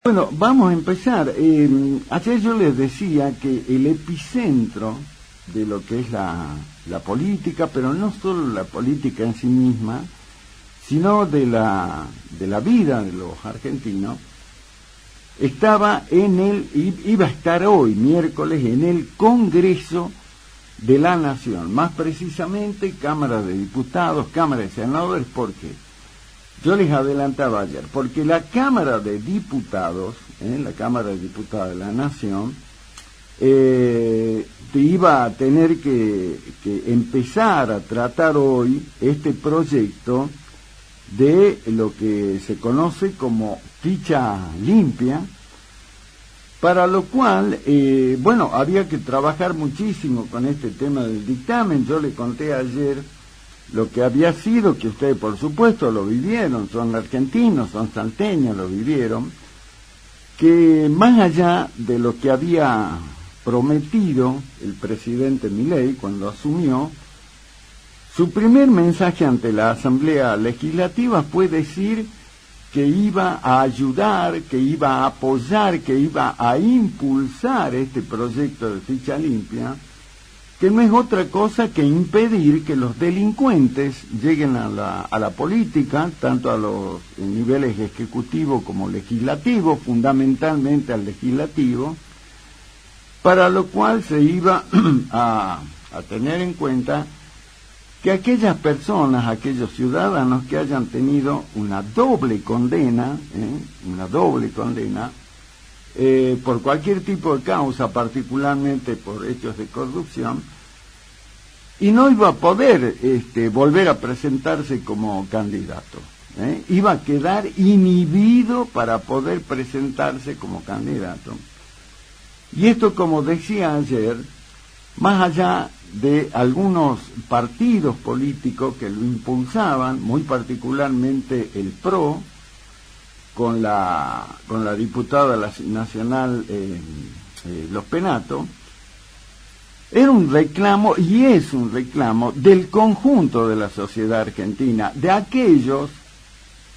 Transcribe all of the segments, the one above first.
Bueno, vamos a empezar. Ayer yo les decía que el epicentro de lo que es la política, pero no solo la política en sí misma, sino de la vida de los argentinos, iba a estar hoy, miércoles, en el Congreso de la Nación, más precisamente Cámara de Diputados, Cámara de Senadores. ¿Por qué? Yo les adelantaba ayer, porque la Cámara de Diputados, la Cámara de Diputados de la Nación, iba a tener que empezar a tratar hoy este proyecto de lo que se conoce como ficha limpia, para lo cual, había que trabajar muchísimo con este tema del dictamen. Yo le conté ayer lo que había sido, que ustedes por supuesto lo vivieron, son argentinos, son salteños, lo vivieron, que más allá de lo que había prometido el presidente Milei cuando asumió, su primer mensaje ante la Asamblea Legislativa fue decir que iba a ayudar, que iba a apoyar, que iba a impulsar este proyecto de ficha limpia, que no es otra cosa que impedir que los delincuentes lleguen a la política, tanto a los niveles ejecutivo como legislativo, fundamentalmente al legislativo, para lo cual se iba a tener en cuenta que aquellas personas, aquellos ciudadanos que hayan tenido una doble condena, por cualquier tipo de causa, particularmente por hechos de corrupción, y no iba a poder volver a presentarse como candidato, iba a quedar inhibido para poder presentarse como candidato. Y esto, como decía ayer, más allá de algunos partidos políticos que lo impulsaban, muy particularmente el PRO, con la diputada nacional Los Penato, era un reclamo, y es un reclamo, del conjunto de la sociedad argentina, de aquellos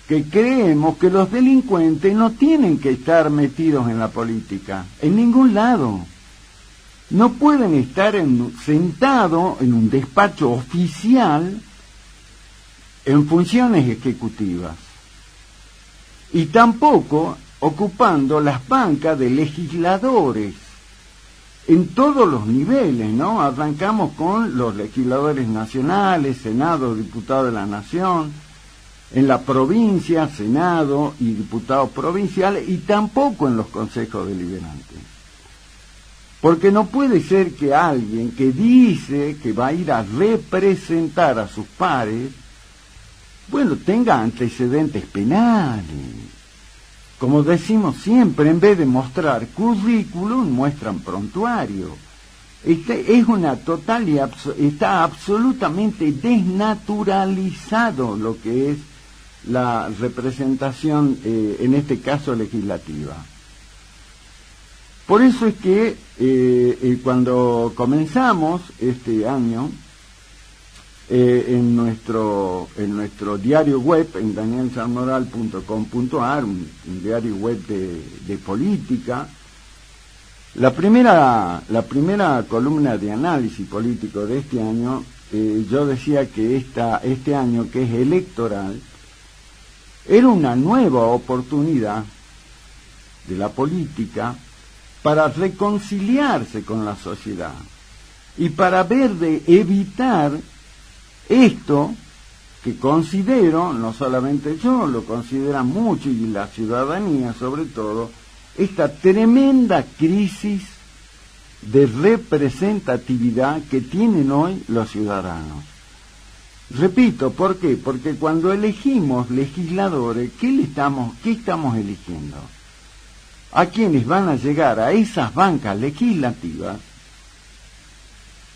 que creemos que los delincuentes no tienen que estar metidos en la política, en ningún lado. No pueden estar sentados en un despacho oficial en funciones ejecutivas. Y tampoco ocupando las bancas de legisladores en todos los niveles, ¿no? Arrancamos con los legisladores nacionales, Senado, Diputados de la Nación, en la provincia, Senado y diputados provinciales, y tampoco en los consejos deliberantes. Porque no puede ser que alguien que dice que va a ir a representar a sus pares, tenga antecedentes penales. Como decimos siempre, en vez de mostrar currículum, muestran prontuario. Es una total y está absolutamente desnaturalizado lo que es la representación, en este caso legislativa. Por eso es que cuando comenzamos este año, en nuestro diario web, en danielsanmoral.com.ar, un diario web de política, la primera columna de análisis político de este año, yo decía que este año, que es electoral, era una nueva oportunidad de la política para reconciliarse con la sociedad y para ver de evitar esto que considero, no solamente yo, lo considera mucho, y la ciudadanía sobre todo, esta tremenda crisis de representatividad que tienen hoy los ciudadanos. Repito, ¿por qué? Porque cuando elegimos legisladores, ¿qué estamos eligiendo? A quienes van a llegar a esas bancas legislativas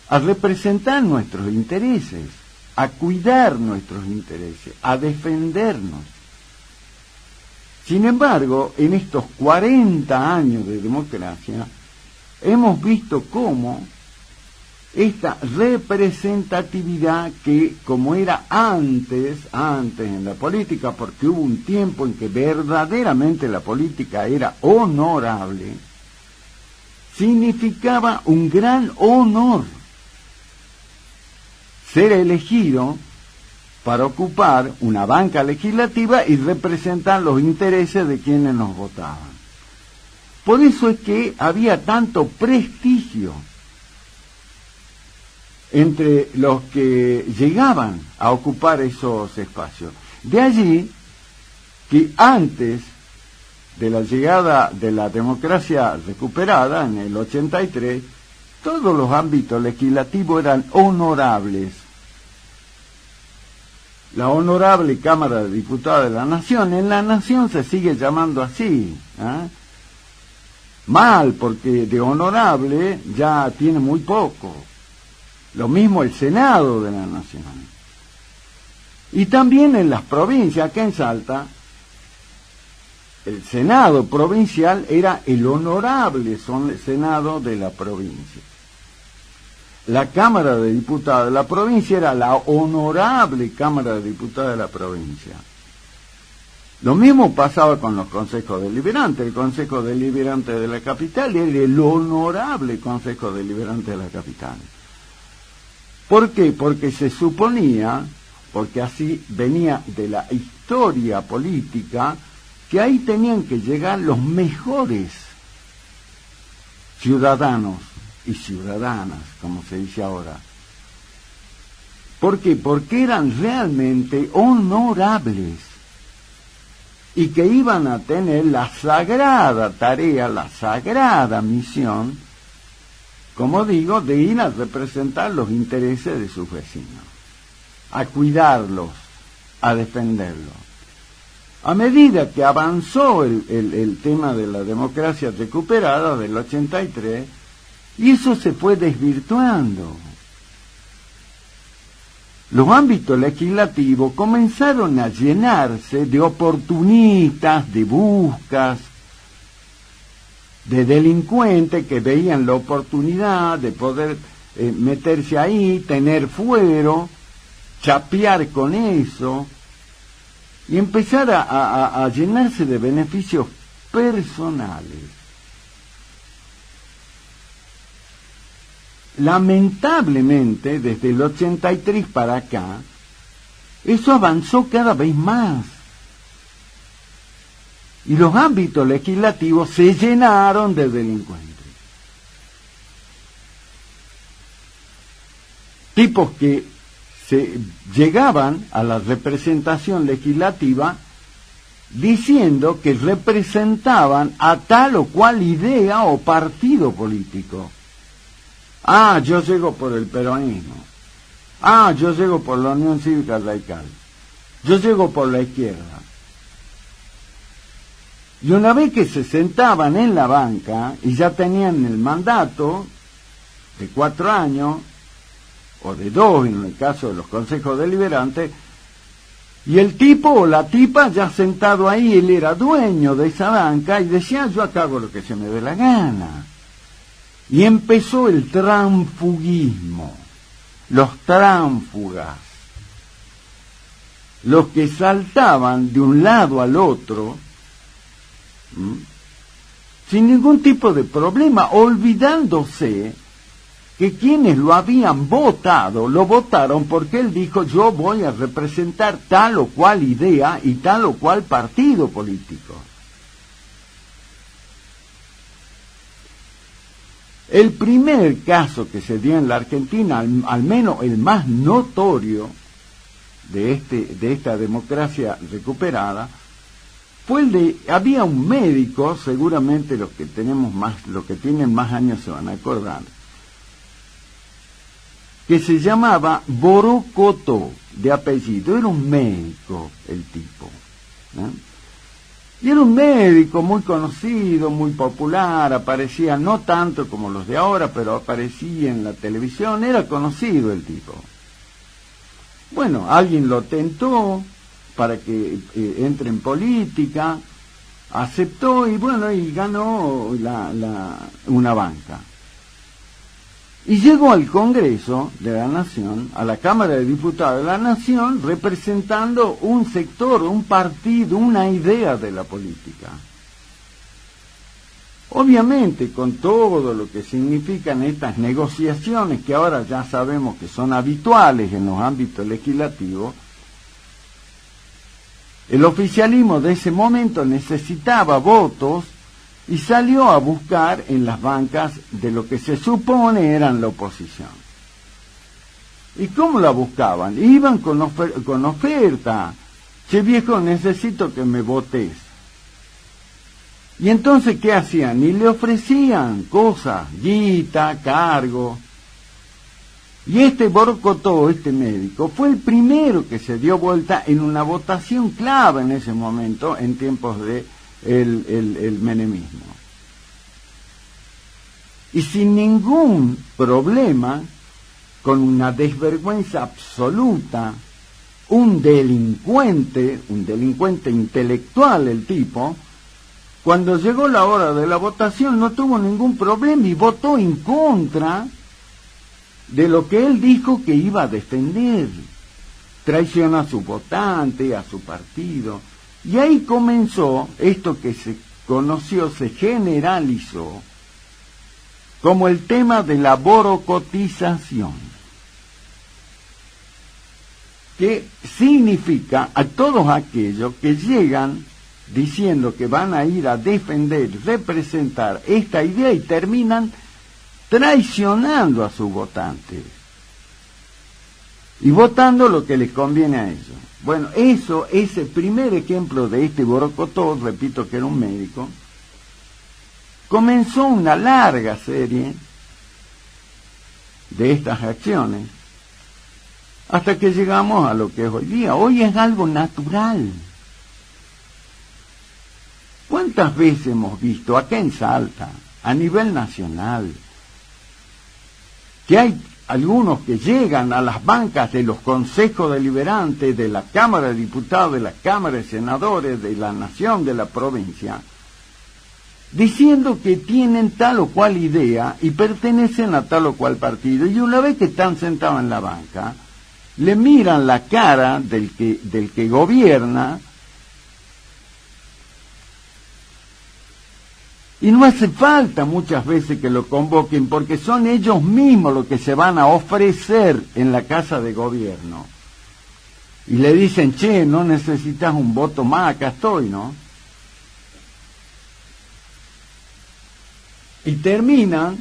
a representar nuestros intereses, a cuidar nuestros intereses, a defendernos. Sin embargo, en estos 40 años de democracia, hemos visto cómo esta representatividad que, como era antes en la política, porque hubo un tiempo en que verdaderamente la política era honorable, significaba un gran honor ser elegido para ocupar una banca legislativa y representar los intereses de quienes nos votaban. Por eso es que había tanto prestigio entre los que llegaban a ocupar esos espacios. De allí que antes de la llegada de la democracia recuperada en el 83, todos los ámbitos legislativos eran honorables. La honorable Cámara de Diputados de la Nación, en la Nación se sigue llamando así, ¿eh? Mal, porque de honorable ya tiene muy poco. Lo mismo el Senado de la Nación. Y también en las provincias, acá en Salta, el Senado provincial era el honorable Senado de la provincia. La Cámara de Diputados de la provincia era la honorable Cámara de Diputados de la provincia. Lo mismo pasaba con los consejos deliberantes. El Consejo Deliberante de la capital era el honorable Consejo Deliberante de la capital. ¿Por qué? Porque se suponía, porque así venía de la historia política, que ahí tenían que llegar los mejores ciudadanos y ciudadanas, como se dice ahora. ¿Por qué? Porque eran realmente honorables y que iban a tener la sagrada tarea, la sagrada misión, como digo, de ir a representar los intereses de sus vecinos, a cuidarlos, a defenderlos. A medida que avanzó el tema de la democracia recuperada del 83, y eso se fue desvirtuando. Los ámbitos legislativos comenzaron a llenarse de oportunistas, de buscas, de delincuentes que veían la oportunidad de poder meterse ahí, tener fuero, chapear con eso y empezar a llenarse de beneficios personales. Lamentablemente, desde el 83 para acá, eso avanzó cada vez más. Y los ámbitos legislativos se llenaron de delincuentes. Tipos que llegaban a la representación legislativa diciendo que representaban a tal o cual idea o partido político. Ah, yo llego por el peronismo. Ah, yo llego por la Unión Cívica Radical. Yo llego por la izquierda. Y una vez que se sentaban en la banca y ya tenían el mandato de 4 años, o de 2 en el caso de los consejos deliberantes, y el tipo o la tipa ya sentado ahí, él era dueño de esa banca y decía, yo acá hago lo que se me dé la gana. Y empezó el transfugismo, los tránfugas, los que saltaban de un lado al otro, sin ningún tipo de problema, olvidándose que quienes lo habían votado, lo votaron porque él dijo, yo voy a representar tal o cual idea y tal o cual partido político. El primer caso que se dio en la Argentina, al menos el más notorio de esta democracia recuperada, fue el de, había un médico, seguramente los que tienen más años se van a acordar, que se llamaba Borocoto, de apellido, era un médico el tipo, ¿no? Y era un médico muy conocido, muy popular, aparecía no tanto como los de ahora, pero aparecía en la televisión, era conocido el tipo. Bueno, alguien lo tentó para que entre en política, aceptó y bueno, y ganó una banca. Y llegó al Congreso de la Nación, a la Cámara de Diputados de la Nación, representando un sector, un partido, una idea de la política. Obviamente, con todo lo que significan estas negociaciones, que ahora ya sabemos que son habituales en los ámbitos legislativos, el oficialismo de ese momento necesitaba votos y salió a buscar en las bancas de lo que se supone eran la oposición. ¿Y cómo la buscaban? Iban con oferta. Che viejo, necesito que me votes. Y entonces, ¿qué hacían? Y le ofrecían cosas, guita, cargo. Y este Borocotó, este médico, fue el primero que se dio vuelta en una votación clave en ese momento, en tiempos de el menemismo. Y sin ningún problema, con una desvergüenza absoluta, un delincuente intelectual el tipo, cuando llegó la hora de la votación no tuvo ningún problema y votó en contra de lo que él dijo que iba a defender. Traicionó a su votante, a su partido. Y ahí comenzó esto que se conoció, se generalizó como el tema de la borocotización, que significa a todos aquellos que llegan diciendo que van a ir a defender, representar esta idea y terminan traicionando a sus votantes y votando lo que les conviene a ellos. Bueno, eso, ese primer ejemplo de este Borocotó, repito que era un médico, comenzó una larga serie de estas acciones hasta que llegamos a lo que es hoy día. Hoy es algo natural. ¿Cuántas veces hemos visto acá en Salta, a nivel nacional, que hay algunos que llegan a las bancas de los consejos deliberantes de la Cámara de Diputados, de la Cámara de Senadores, de la Nación, de la provincia, diciendo que tienen tal o cual idea y pertenecen a tal o cual partido, y una vez que están sentados en la banca, le miran la cara del que gobierna, y no hace falta muchas veces que lo convoquen, porque son ellos mismos los que se van a ofrecer en la casa de gobierno. Y le dicen, che, no necesitas un voto más, acá estoy, ¿no? Y terminan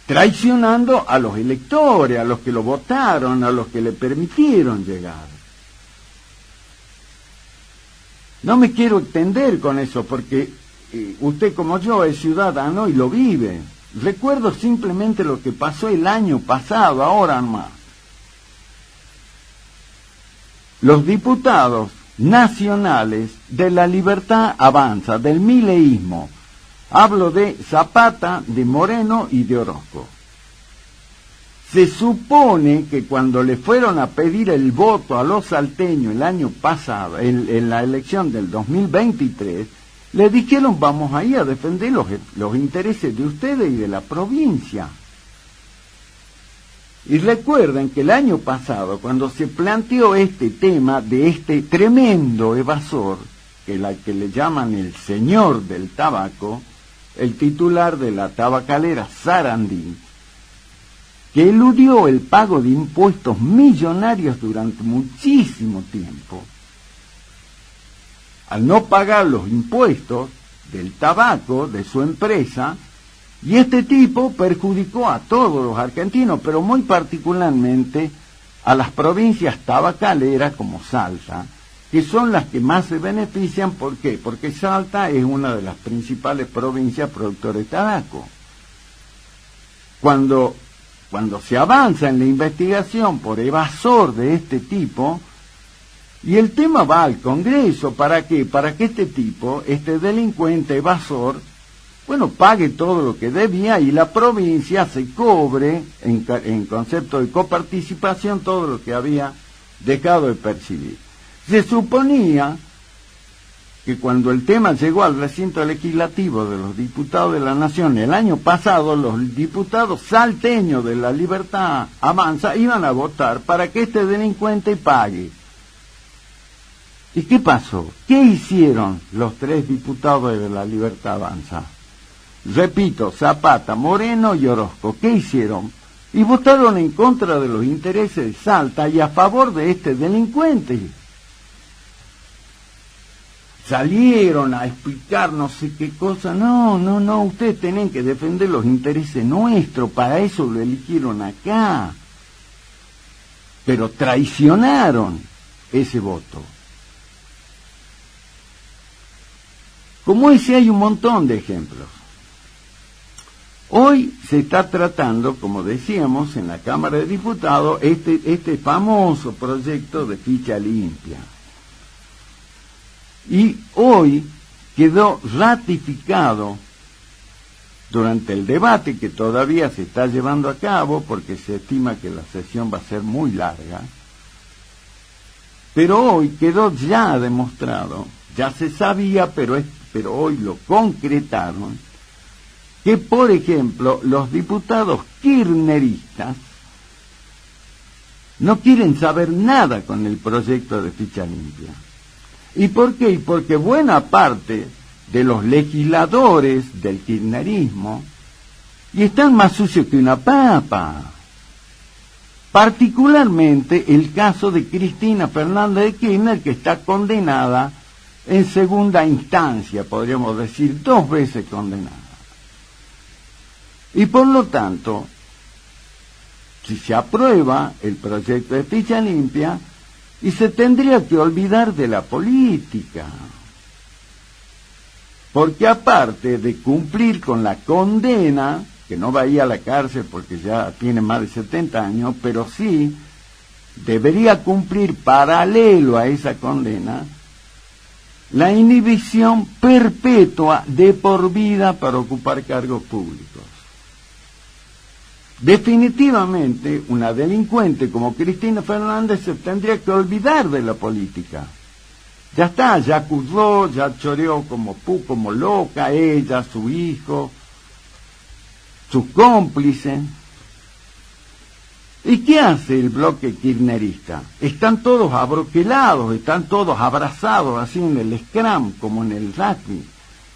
traicionando a los electores, a los que lo votaron, a los que le permitieron llegar. No me quiero extender con eso, porque usted como yo es ciudadano y lo vive. Recuerdo simplemente lo que pasó el año pasado, ahora más. Los diputados nacionales de La Libertad Avanza, del mileísmo, hablo de Zapata, de Moreno y de Orozco. Se supone que cuando le fueron a pedir el voto a los salteños el año pasado, en la elección del 2023, le dijeron, vamos ahí a defender los intereses de ustedes y de la provincia. Y recuerden que el año pasado, cuando se planteó este tema de este tremendo evasor, que le llaman el señor del tabaco, el titular de la tabacalera Sarandí, que eludió el pago de impuestos millonarios durante muchísimo tiempo, al no pagar los impuestos del tabaco de su empresa, y este tipo perjudicó a todos los argentinos, pero muy particularmente a las provincias tabacaleras como Salta, que son las que más se benefician. ¿Por qué? Porque Salta es una de las principales provincias productoras de tabaco. Cuando se avanza en la investigación por evasor de este tipo, y el tema va al Congreso, ¿para qué? Para que este tipo, este delincuente evasor, bueno, pague todo lo que debía y la provincia se cobre, en concepto de coparticipación, todo lo que había dejado de percibir. Se suponía que cuando el tema llegó al recinto legislativo de los diputados de la Nación el año pasado, los diputados salteños de La Libertad Avanza iban a votar para que este delincuente pague. ¿Y qué pasó? ¿Qué hicieron los 3 diputados de La Libertad Avanza? Repito, Zapata, Moreno y Orozco. ¿Qué hicieron? Y votaron en contra de los intereses de Salta y a favor de este delincuente. Salieron a explicar no sé qué cosa. No, ustedes tienen que defender los intereses nuestros, para eso lo eligieron acá. Pero traicionaron ese voto. Como ese hay un montón de ejemplos. Hoy se está tratando, como decíamos, en la Cámara de Diputados, este famoso proyecto de ficha limpia. Y hoy quedó ratificado durante el debate que todavía se está llevando a cabo, porque se estima que la sesión va a ser muy larga, pero hoy quedó ya demostrado, ya se sabía, pero hoy lo concretaron, que por ejemplo los diputados kirchneristas no quieren saber nada con el proyecto de ficha limpia. ¿Y por qué? Porque buena parte de los legisladores del kirchnerismo y están más sucios que una papa. Particularmente el caso de Cristina Fernández de Kirchner, que está condenada en segunda instancia, podríamos decir, 2 veces condenada. Y por lo tanto, si se aprueba el proyecto de ficha limpia, y se tendría que olvidar de la política. Porque aparte de cumplir con la condena, que no va a ir a la cárcel porque ya tiene más de 70 años, pero sí debería cumplir paralelo a esa condena la inhibición perpetua de por vida para ocupar cargos públicos. Definitivamente, una delincuente como Cristina Fernández se tendría que olvidar de la política. Ya está, ya acusó, ya choreó como loca, ella, su hijo, sus cómplices. ¿Y qué hace el bloque kirchnerista? Están todos abroquelados, están todos abrazados, así en el scrum, como en el rugby,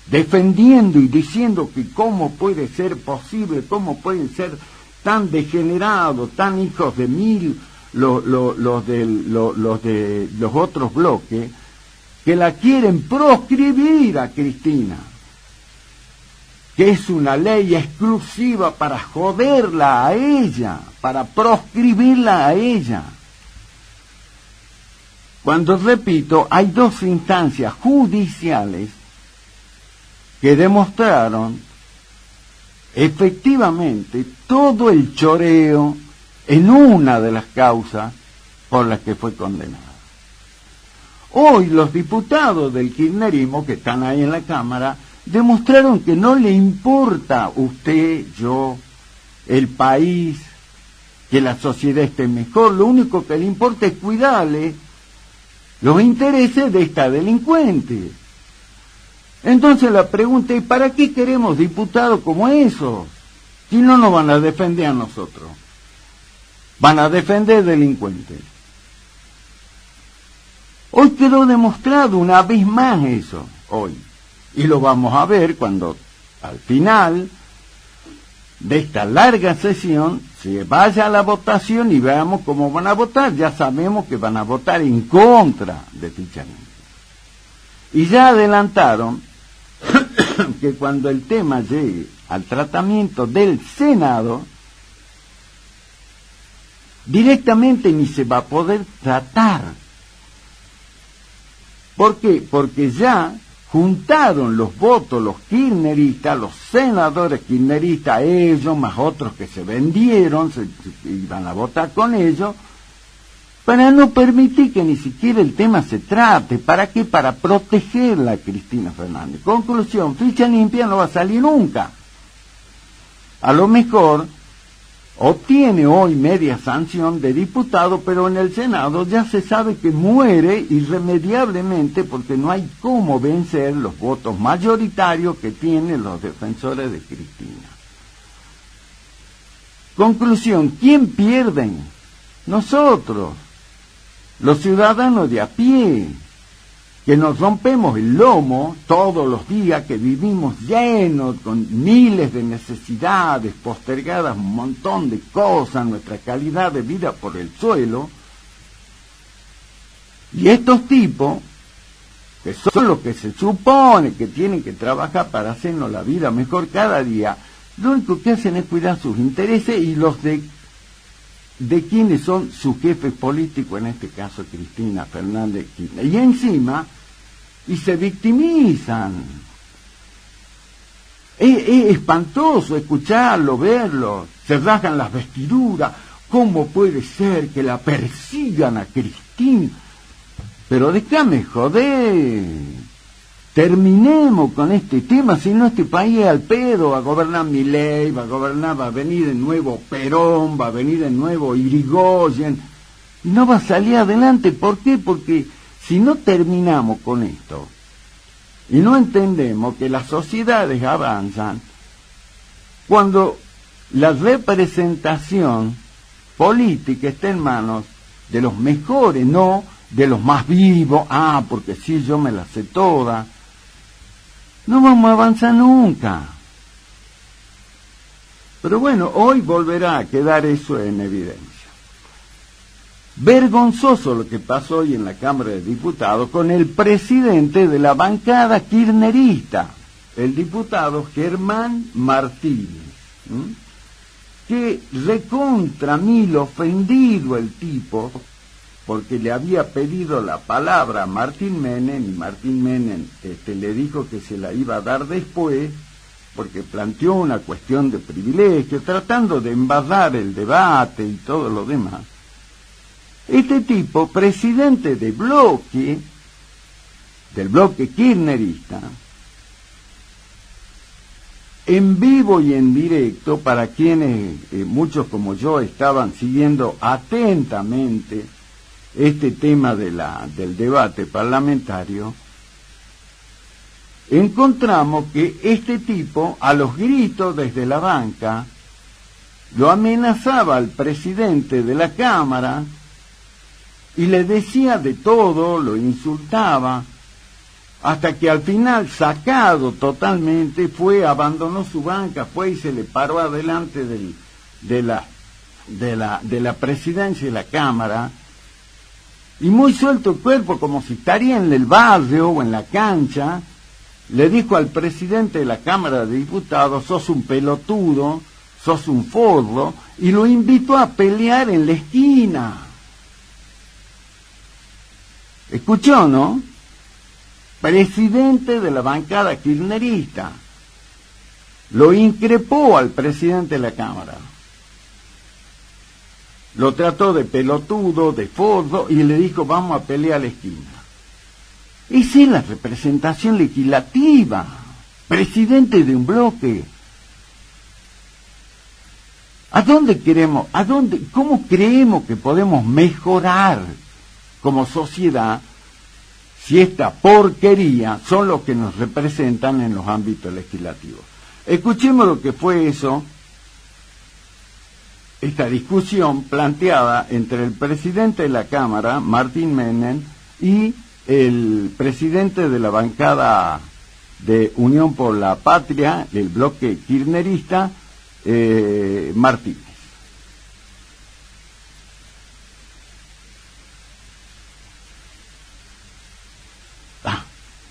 defendiendo y diciendo que cómo puede ser posible, cómo pueden ser tan degenerados, tan hijos de mil los de los otros bloques, que la quieren proscribir a Cristina, que es una ley exclusiva para joderla a ella, para proscribirla a ella. Cuando, repito, hay 2 instancias judiciales que demostraron efectivamente todo el choreo en una de las causas por las que fue condenada. Hoy los diputados del kirchnerismo que están ahí en la Cámara demostraron que no le importa usted, yo, el país, que la sociedad esté mejor. Lo único que le importa es cuidarle los intereses de esta delincuente. Entonces la pregunta es, ¿para qué queremos diputados como esos? Si no nos van a defender a nosotros. Van a defender delincuentes. Hoy quedó demostrado una vez más eso, hoy. Y lo vamos a ver cuando al final de esta larga sesión se vaya a la votación y veamos cómo van a votar. Ya sabemos que van a votar en contra de ficha limpia. Y ya adelantaron que cuando el tema llegue al tratamiento del Senado, directamente ni se va a poder tratar. ¿Por qué? Porque ya juntaron los votos los kirchneristas, los senadores kirchneristas, ellos más otros que se vendieron, se iban a votar con ellos, para no permitir que ni siquiera el tema se trate. ¿Para qué? Para protegerla a Cristina Fernández. Conclusión, ficha limpia no va a salir nunca. A lo mejor obtiene hoy media sanción de diputado, pero en el Senado ya se sabe que muere irremediablemente porque no hay cómo vencer los votos mayoritarios que tienen los defensores de Cristina. Conclusión, ¿quién pierden? Nosotros, los ciudadanos de a pie, que nos rompemos el lomo todos los días, que vivimos llenos con miles de necesidades, postergadas un montón de cosas, nuestra calidad de vida por el suelo. Y estos tipos, que son los que se supone que tienen que trabajar para hacernos la vida mejor cada día, lo único que hacen es cuidar sus intereses y los de quienes son sus jefes políticos, en este caso Cristina Fernández Kirchner. Y encima, y se victimizan. Es espantoso escucharlo, verlo. Se rasgan las vestiduras. ¿Cómo puede ser que la persigan a Cristina? Pero déjame joder. Terminemos con este tema, si no este país es al pedo. Va a gobernar Milei, va a venir de nuevo Perón, va a venir de nuevo Irigoyen. Y no va a salir adelante. ¿Por qué? Porque si no terminamos con esto y no entendemos que las sociedades avanzan cuando la representación política está en manos de los mejores, no de los más vivos, porque sí, yo me la sé toda, no vamos a avanzar nunca. Pero bueno, hoy volverá a quedar eso en evidencia. Vergonzoso lo que pasó hoy en la Cámara de Diputados con el presidente de la bancada kirchnerista, el diputado Germán Martínez, que recontra mil ofendido el tipo, porque le había pedido la palabra a Martín Menem, y Martín Menem le dijo que se la iba a dar después, porque planteó una cuestión de privilegio, tratando de embarrar el debate y todo lo demás. Este tipo, presidente del bloque kirchnerista, en vivo y en directo, para quienes, muchos como yo, estaban siguiendo atentamente este tema del debate parlamentario, encontramos que este tipo, a los gritos desde la banca, lo amenazaba al presidente de la Cámara, y le decía de todo, lo insultaba, hasta que al final, sacado totalmente, abandonó su banca, fue y se le paró adelante de la presidencia de la Cámara, y muy suelto el cuerpo, como si estaría en el barrio o en la cancha, le dijo al presidente de la Cámara de Diputados: sos un pelotudo, sos un forro, y lo invitó a pelear en la esquina. ¿Escuchó, no? Presidente de la bancada kirchnerista. Lo increpó al presidente de la Cámara. Lo trató de pelotudo, de forro, y le dijo: vamos a pelear a la esquina. Esa es la representación legislativa. Presidente de un bloque. ¿Cómo creemos que podemos mejorar como sociedad si esta porquería son los que nos representan en los ámbitos legislativos? Escuchemos lo que fue eso, esta discusión planteada entre el presidente de la Cámara, Martín Menem, y el presidente de la bancada de Unión por la Patria, el bloque kirchnerista, Martínez.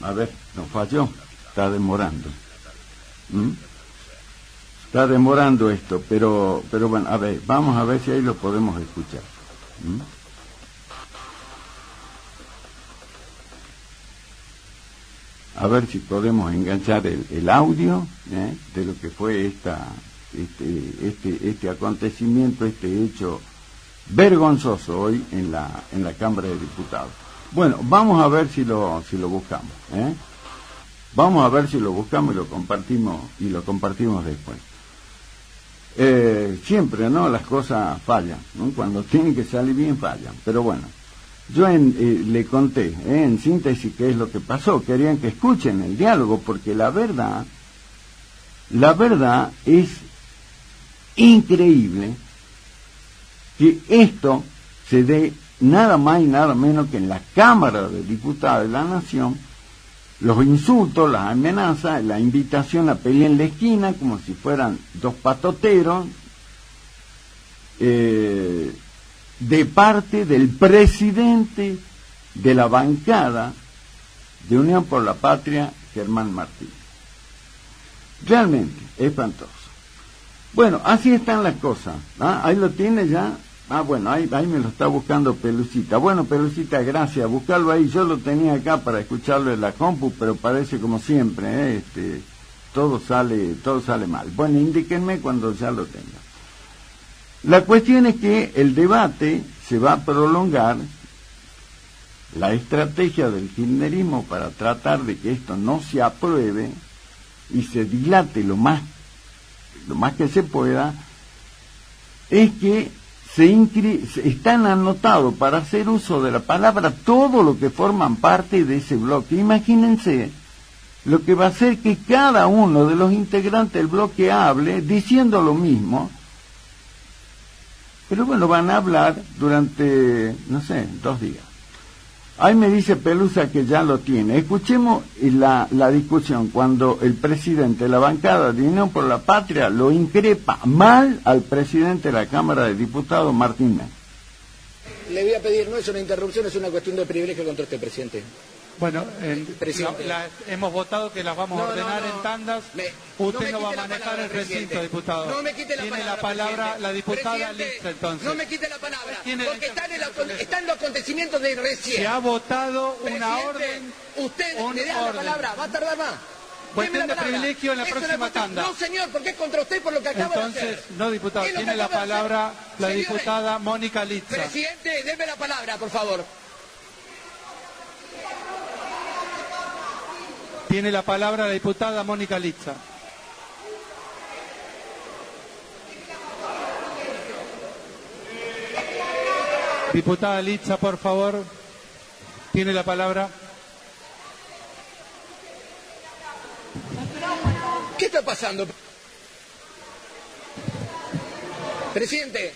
A ver, nos falló, está demorando. Está demorando esto, pero bueno, a ver, vamos a ver si ahí lo podemos escuchar. A ver si podemos enganchar el audio de lo que fue este acontecimiento, este hecho vergonzoso hoy en la Cámara de Diputados. Bueno, vamos a ver si lo buscamos. Vamos a ver si lo buscamos y lo compartimos después. Siempre, ¿no? Las cosas fallan, ¿no? Cuando tienen que salir bien fallan. Pero bueno, yo le conté, en síntesis, qué es lo que pasó. Querían que escuchen el diálogo, porque la verdad es increíble que esto se dé nada más y nada menos que en la Cámara de Diputados de la Nación. Los insultos, las amenazas, la invitación a pelear en la esquina como si fueran dos patoteros, de parte del presidente de la bancada de Unión por la Patria, Germán Martínez. Realmente espantoso. Bueno, así están las cosas. Ahí lo tiene ya. Bueno, ahí me lo está buscando Pelucita. Bueno, Pelucita, gracias. Buscarlo ahí. Yo lo tenía acá para escucharlo en la compu, pero parece como siempre, todo sale mal. Bueno, indíquenme cuando ya lo tenga. La cuestión es que el debate se va a prolongar. La estrategia del kirchnerismo para tratar de que esto no se apruebe y se dilate lo más que se pueda, es que están anotados para hacer uso de la palabra todo lo que forman parte de ese bloque. Imagínense lo que va a hacer que cada uno de los integrantes del bloque hable diciendo lo mismo, pero bueno, van a hablar durante, no sé, 2 días. Ahí me dice Pelusa que ya lo tiene. Escuchemos la discusión cuando el presidente de la bancada de Unión por la Patria lo increpa mal al presidente de la Cámara de Diputados, Martín Menem. Le voy a pedir, no es una interrupción, es una cuestión de privilegio contra este presidente. Bueno, hemos votado que las vamos a ordenar en tandas. Usted no va a manejar el recinto, diputado. No me quite la palabra. Tiene la palabra la diputada Litza, entonces. No me quite la palabra, porque está en los acontecimientos de recién. Se ha votado una orden. Usted me da la palabra, va a tardar más. Cuestión de privilegio en la próxima tanda. No, señor, porque es contra usted por lo que acaba de hacer. Entonces, no, diputado, tiene la palabra la diputada Mónica Litza. Presidente, deme la palabra, por favor. Tiene la palabra la diputada Mónica Litza. Diputada Litza, por favor. Tiene la palabra. ¿Qué está pasando? Presidente.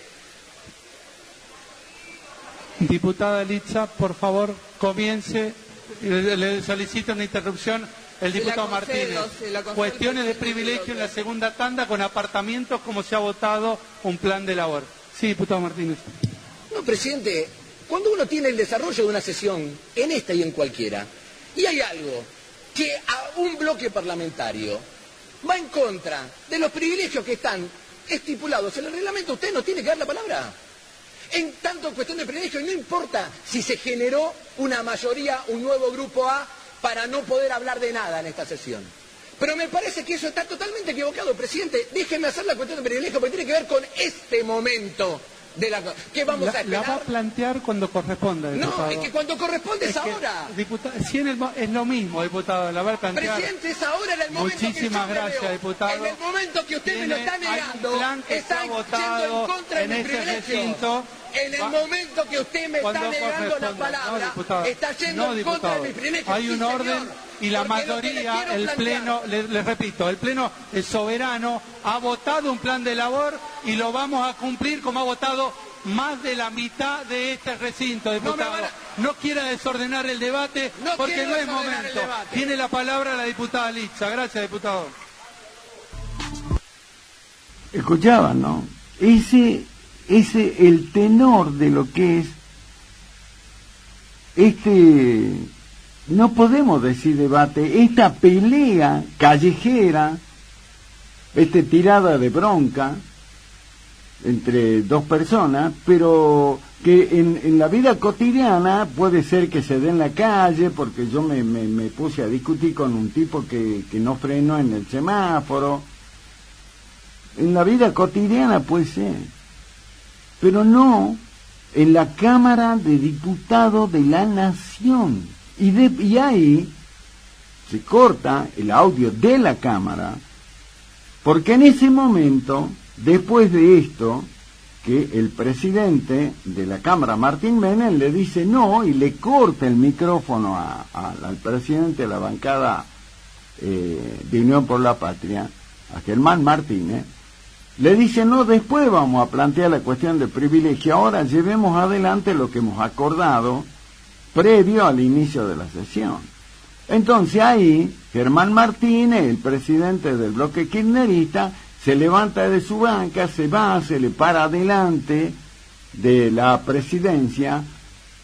Diputada Litza, por favor, comience. Le solicito una interrupción el diputado Martínez. Cuestiones de privilegio en la segunda tanda con apartamentos como se ha votado un plan de labor. Sí, diputado Martínez. No, presidente, cuando uno tiene el desarrollo de una sesión, en esta y en cualquiera, y hay algo que a un bloque parlamentario va en contra de los privilegios que están estipulados en el reglamento, usted no tiene que dar la palabra. En tanto cuestión de privilegio, no importa si se generó una mayoría, un nuevo grupo A, para no poder hablar de nada en esta sesión. Pero me parece que eso está totalmente equivocado, presidente. Déjeme hacer la cuestión de privilegio, porque tiene que ver con este momento de la... ¿Qué vamos a esperar? La va a plantear cuando corresponda, diputado. No, es que cuando corresponde es ahora. Si es lo mismo, diputado, la va a plantear. Presidente, es ahora en el momento. Muchísimas gracias, diputado. En el momento que usted me lo está negando, está yendo en contra de mi privilegio. En el momento que usted me está negando la palabra, está yendo en contra de mi privilegio. Hay un orden y la mayoría, el Pleno, les repito, el Pleno soberano ha votado un plan de labor y lo vamos a cumplir como ha votado más de la mitad de este recinto, diputado. No quiera desordenar el debate porque no es momento. Tiene la palabra la diputada Litza. Gracias, diputado. Escuchaban, ¿no? Ese el tenor de lo que es no podemos decir debate, esta pelea callejera, tirada de bronca entre dos personas, pero que en la vida cotidiana puede ser que se dé en la calle, porque yo me puse a discutir con un tipo que no frenó en el semáforo. En la vida cotidiana puede ser, pero no en la Cámara de Diputados de la Nación. Y ahí se corta el audio de la Cámara, porque en ese momento después de esto, que el presidente de la Cámara, Martín Menem, le dice no y le corta el micrófono al presidente de la bancada de Unión por la Patria, a Germán Martínez. Le dice no, después vamos a plantear la cuestión de privilegio, ahora llevemos adelante lo que hemos acordado previo al inicio de la sesión. Entonces ahí Germán Martínez, el presidente del bloque kirchnerista, se levanta de su banca, se va, se le para adelante de la presidencia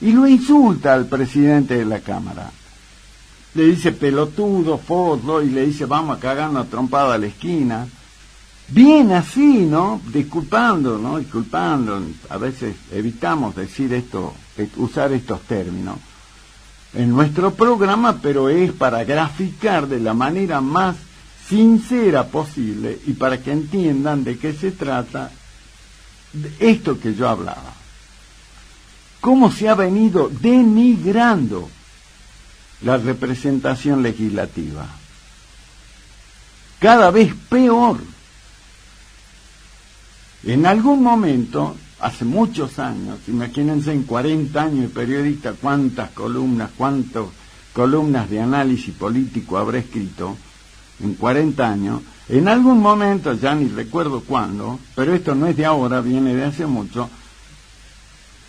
y lo insulta al presidente de la Cámara. Le dice pelotudo, forro, y le dice vamos a cagarnos a trompada a la esquina. Bien así, ¿no? Disculpando, ¿no? Disculpando. A veces evitamos decir esto, usar estos términos en nuestro programa, pero es para graficar de la manera más sincera posible y para que entiendan de qué se trata de esto que yo hablaba. Cómo se ha venido denigrando la representación legislativa. Cada vez peor. En algún momento, hace muchos años, imagínense en 40 años de periodista, cuántas columnas de análisis político habré escrito, en 40 años, en algún momento, ya ni recuerdo cuándo, pero esto no es de ahora, viene de hace mucho,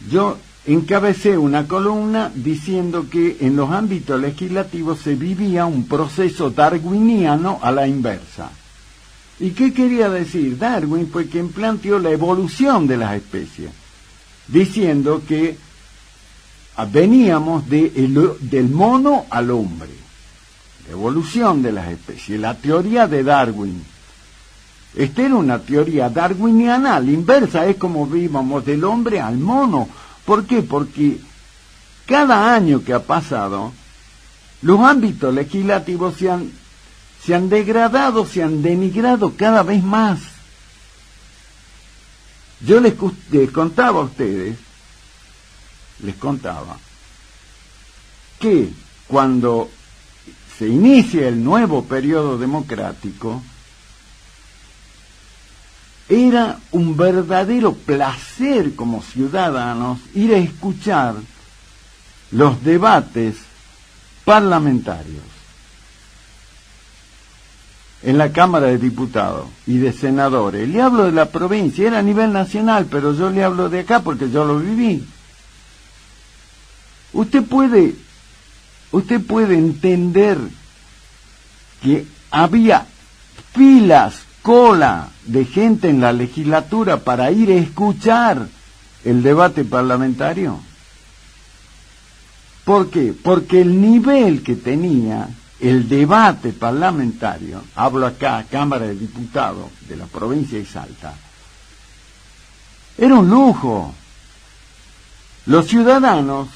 yo encabecé una columna diciendo que en los ámbitos legislativos se vivía un proceso darwiniano a la inversa. ¿Y qué quería decir? Darwin fue quien planteó la evolución de las especies, diciendo que veníamos del mono al hombre, la evolución de las especies, la teoría de Darwin. Esta era una teoría darwiniana, a la inversa, es como vivamos del hombre al mono. ¿Por qué? Porque cada año que ha pasado, los ámbitos legislativos se han degradado, se han denigrado cada vez más. Yo les contaba a ustedes, que cuando se inicia el nuevo periodo democrático, era un verdadero placer como ciudadanos ir a escuchar los debates parlamentarios en la Cámara de Diputados y de Senadores. Le hablo de la provincia, era a nivel nacional, pero yo le hablo de acá porque yo lo viví. Usted puede entender que había filas, cola de gente en la legislatura para ir a escuchar el debate parlamentario. ¿Por qué? Porque el nivel que tenía el debate parlamentario, hablo acá, Cámara de Diputados de la provincia de Salta, era un lujo. Los ciudadanos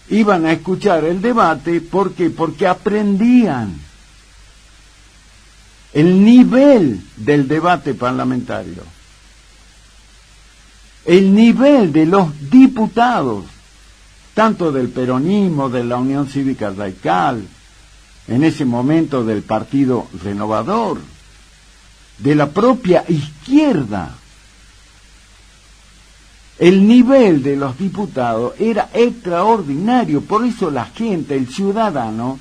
iban a escuchar el debate, ¿por qué? Porque aprendían el nivel del debate parlamentario, el nivel de los diputados, tanto del peronismo, de la Unión Cívica Radical, en ese momento del Partido Renovador, de la propia izquierda. El nivel de los diputados era extraordinario, por eso la gente, el ciudadano,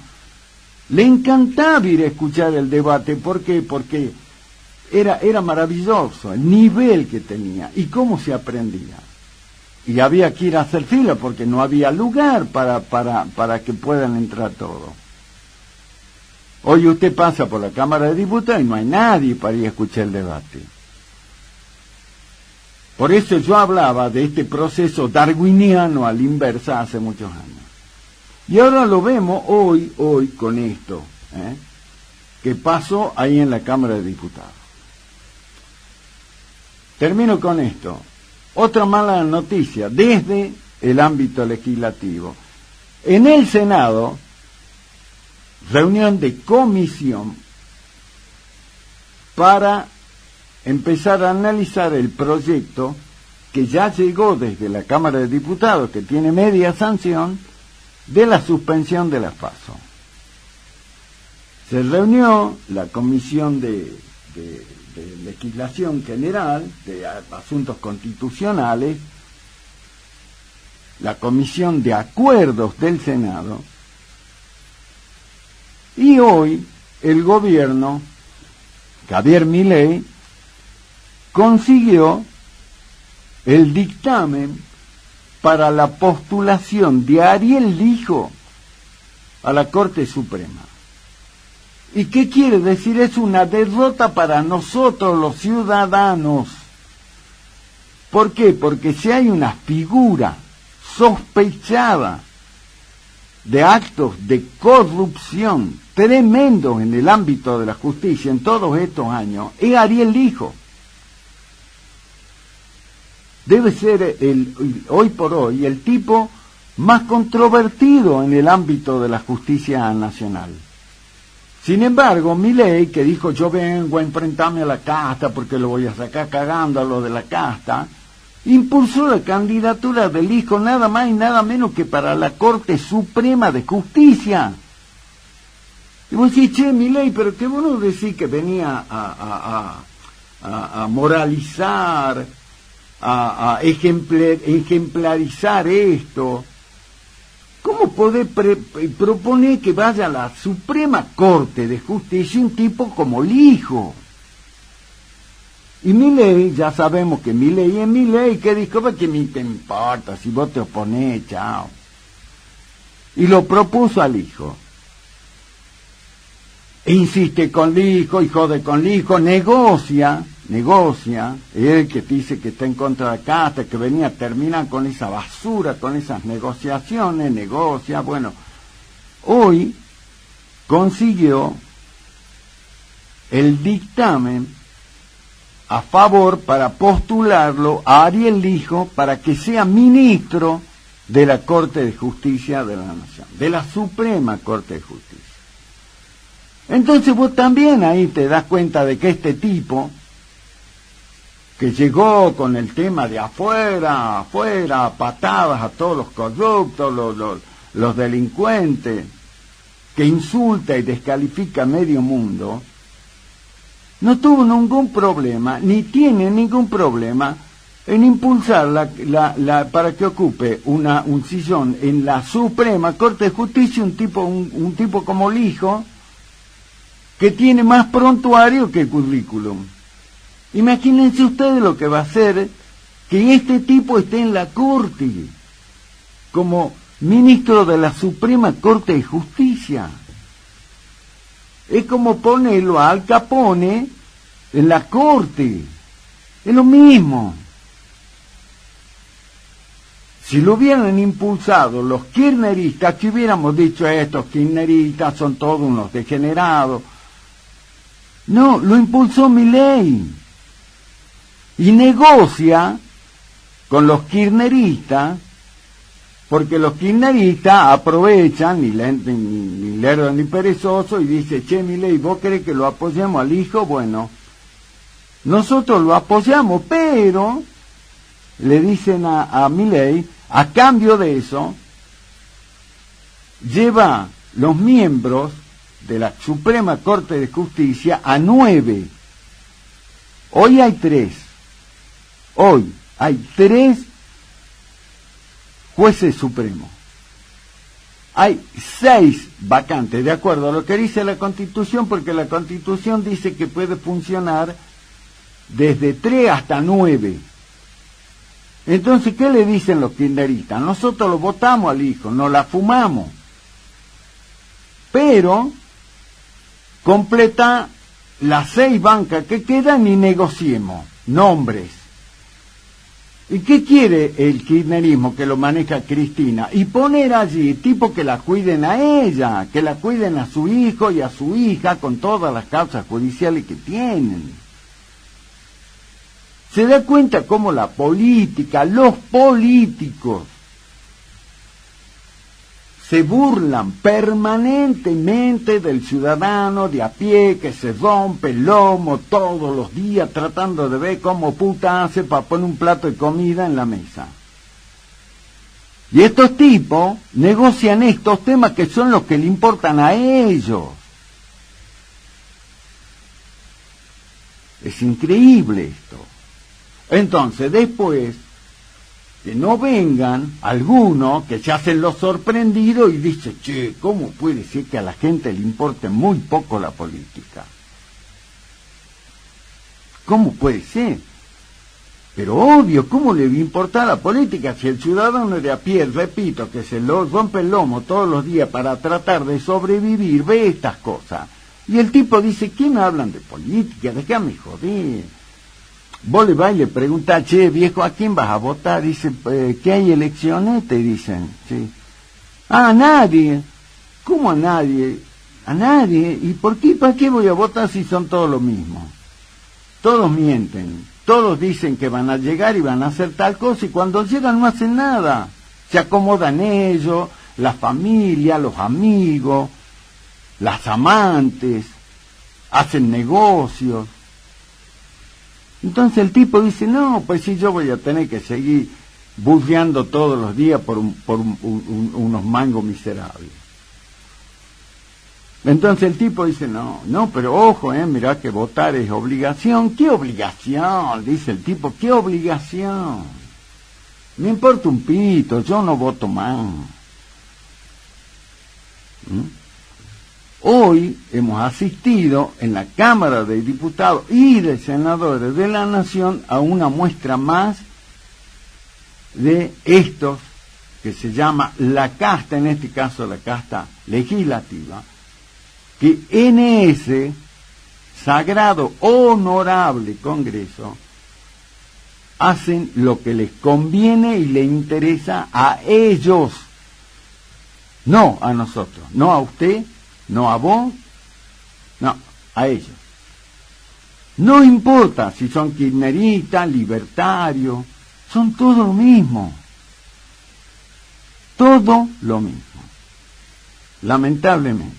le encantaba ir a escuchar el debate. ¿Por qué? Porque era maravilloso el nivel que tenía y cómo se aprendía. Y había que ir a hacer fila porque no había lugar para que puedan entrar todos. Hoy usted pasa por la Cámara de Diputados y no hay nadie para ir a escuchar el debate. Por eso yo hablaba de este proceso darwiniano a la inversa hace muchos años. Y ahora lo vemos hoy con esto, que pasó ahí en la Cámara de Diputados. Termino con esto. Otra mala noticia desde el ámbito legislativo. En el Senado, reunión de comisión para empezar a analizar el proyecto que ya llegó desde la Cámara de Diputados, que tiene media sanción, de la suspensión de la PASO. Se reunió la comisión de legislación general, de asuntos constitucionales, la Comisión de Acuerdos del Senado, y hoy el gobierno, Javier Milei, consiguió el dictamen para la postulación de Ariel Lijo a la Corte Suprema. ¿Y qué quiere decir? Es una derrota para nosotros los ciudadanos. ¿Por qué? Porque si hay una figura sospechada de actos de corrupción tremendos en el ámbito de la justicia en todos estos años, es Ariel Lijo. Debe ser hoy por hoy el tipo más controvertido en el ámbito de la justicia nacional. Sin embargo, Milei, que dijo yo vengo a enfrentarme a la casta porque lo voy a sacar cagando a lo de la casta, impulsó la candidatura del hijo nada más y nada menos que para la Corte Suprema de Justicia. Y vos decís, che, Milei, pero que vos no decís que venía a moralizar, a ejemplarizar esto. ¿Cómo podés proponer que vaya a la Suprema Corte de Justicia un tipo como Lijo? Y Milei, ya sabemos que Milei es Milei, que dijo, que ni te importa, si vos te oponés, chao. Y lo propuso al hijo. E insiste con Lijo y jode con Lijo, negocia, él que dice que está en contra de la casta, que venía a terminar con esa basura, con esas negociaciones, negocia, bueno, hoy consiguió el dictamen a favor para postularlo a Ariel Lijo para que sea ministro de la Corte de Justicia de la Nación, de la Suprema Corte de Justicia. Entonces vos también ahí te das cuenta de que este tipo, que llegó con el tema de afuera, patadas a todos los corruptos, los delincuentes, que insulta y descalifica a medio mundo, no tuvo ningún problema, ni tiene ningún problema en impulsar para que ocupe un sillón en la Suprema Corte de Justicia un tipo como Lijo, que tiene más prontuario que currículum. Imagínense ustedes lo que va a hacer que este tipo esté en la Corte como ministro de la Suprema Corte de Justicia. Es como ponerlo a Al Capone en la Corte. Es lo mismo. Si lo hubieran impulsado los kirchneristas, que hubiéramos dicho estos kirchneristas son todos unos degenerados. No, lo impulsó Milei. Y negocia con los kirchneristas, porque los kirchneristas aprovechan, ni lerdo ni perezoso, y dice, che, Milei, ¿vos querés que lo apoyemos al hijo? Bueno, nosotros lo apoyamos, pero le dicen a Milei, a cambio de eso, lleva los miembros de la Suprema Corte de Justicia a 9. Hoy hay 3. Hoy hay 3 jueces supremos. Hay 6 vacantes, de acuerdo a lo que dice la Constitución, porque la Constitución dice que puede funcionar desde 3 hasta 9. Entonces, ¿qué le dicen los kirchneristas? Nosotros lo votamos al hijo, nos la fumamos. Pero completa las 6 bancas que quedan y negociemos nombres. ¿Y qué quiere el kirchnerismo que lo maneja Cristina? Y poner allí tipos que la cuiden a ella, que la cuiden a su hijo y a su hija con todas las causas judiciales que tienen. Se da cuenta cómo la política, los políticos, se burlan permanentemente del ciudadano de a pie que se rompe el lomo todos los días tratando de ver cómo puta hace para poner un plato de comida en la mesa. Y estos tipos negocian estos temas que son los que le importan a ellos. Es increíble esto. Entonces, después, que no vengan algunos que se hacen los sorprendidos y dicen, che, ¿cómo puede ser que a la gente le importe muy poco la política? ¿Cómo puede ser? Pero obvio, ¿cómo le va a importar la política si el ciudadano de a pie, repito, que se lo rompe el lomo todos los días para tratar de sobrevivir, ve estas cosas? Y el tipo dice, ¿qué me hablan de política? Déjame joder. Vos le vas y le preguntás, che, viejo, ¿a quién vas a votar? Dice, ¿qué hay elecciones? Te dicen, sí. Ah, a nadie. ¿Cómo a nadie? A nadie. ¿Y por qué? ¿Para qué voy a votar si son todos lo mismo? Todos mienten. Todos dicen que van a llegar y van a hacer tal cosa y cuando llegan no hacen nada. Se acomodan ellos, la familia, los amigos, las amantes, hacen negocios. Entonces el tipo dice, no, pues sí, yo voy a tener que seguir bufeando todos los días por unos mangos miserables. Entonces el tipo dice, no, pero ojo, mirá que votar es obligación. ¿Qué obligación? Dice el tipo, ¿qué obligación? Me importa un pito, yo no voto más. Hoy hemos asistido en la Cámara de Diputados y de Senadores de la Nación a una muestra más de estos que se llama la casta, en este caso la casta legislativa, que en ese sagrado, honorable Congreso hacen lo que les conviene y les interesa a ellos, no a nosotros, no a usted, no a vos, no, a ellos. No importa si son kirchneristas, libertarios, son todo lo mismo. Todo lo mismo. Lamentablemente.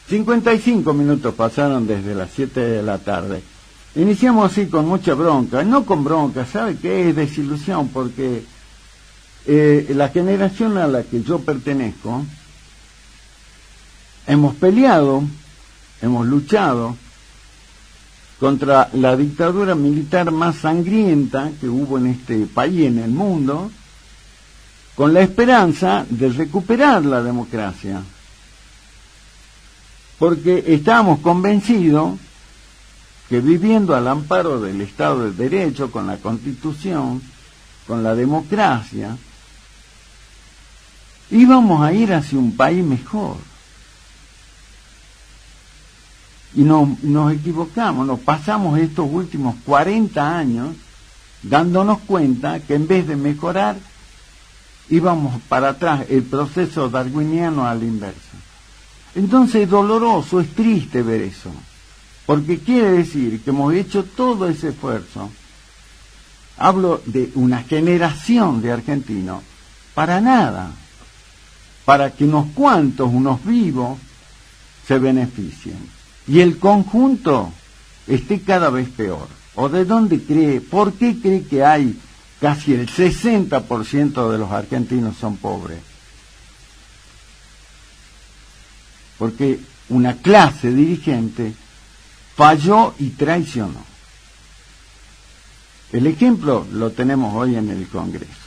55 minutos pasaron desde las 7 de la tarde. Iniciamos así con mucha bronca, no con bronca, ¿sabe qué? Es desilusión, porque la generación a la que yo pertenezco, hemos peleado, hemos luchado contra la dictadura militar más sangrienta que hubo en este país, en el mundo, con la esperanza de recuperar la democracia. Porque estábamos convencidos que viviendo al amparo del Estado de Derecho, con la Constitución, con la democracia, íbamos a ir hacia un país mejor. Y nos equivocamos, nos pasamos estos últimos 40 años dándonos cuenta que en vez de mejorar, íbamos para atrás, el proceso darwiniano a la inversa. Entonces es doloroso, es triste ver eso, porque quiere decir que hemos hecho todo ese esfuerzo. Hablo de una generación de argentinos, para nada, para que unos cuantos, unos vivos, se beneficien. Y el conjunto esté cada vez peor. ¿O de dónde cree? ¿Por qué cree que hay casi el 60% de los argentinos son pobres? Porque una clase dirigente falló y traicionó. El ejemplo lo tenemos hoy en el Congreso.